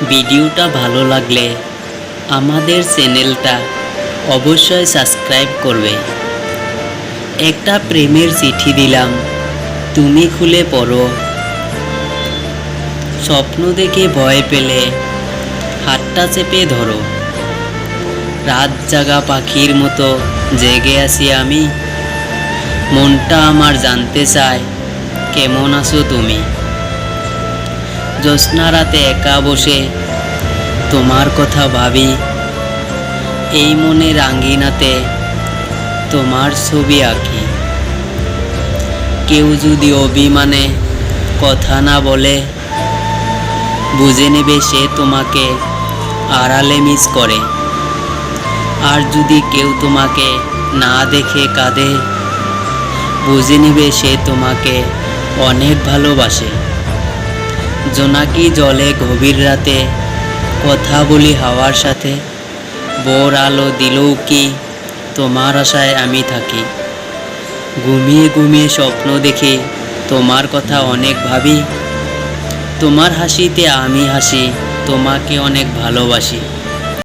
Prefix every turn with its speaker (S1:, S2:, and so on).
S1: ভিডিওটা ভালো লাগলে আমাদের চ্যানেলটা অবশ্যই সাবস্ক্রাইব করবে। একটা প্রেমের চিঠি দিলাম, তুমি খুলে পড়ো। স্বপ্ন দেখে ভয় পেলে হাতটা চেপে ধরো। রাত জাগা পাখির মতো জেগে আছি আমি, মনটা আমার জানতে চায় কেমন আছো তুমি। জ্যোৎস্না রাতে একা বসে তোমার কথা ভাবি, এই মনের আঙ্গিনাতে তোমার ছবি আঁকি। কেউ যদি অভিমানে কথা না বলে, বুঝে নেবে সে তোমাকে আড়ালে মিস করে। আর যদি কেউ তোমাকে না দেখে কাঁদে, বুঝে নেবে সে তোমাকে অনেক ভালোবাসে। জোনাকি জলে গভীর রাতে কথা বলি হাওয়ার সাথে, ভোর আলো দিলেও কি তোমার আশায় আমি থাকি। ঘুমিয়ে ঘুমিয়ে স্বপ্ন দেখি তোমার কথা অনেক ভাবি, তোমার হাসিতে আমি হাসি, তোমাকে অনেক ভালোবাসি।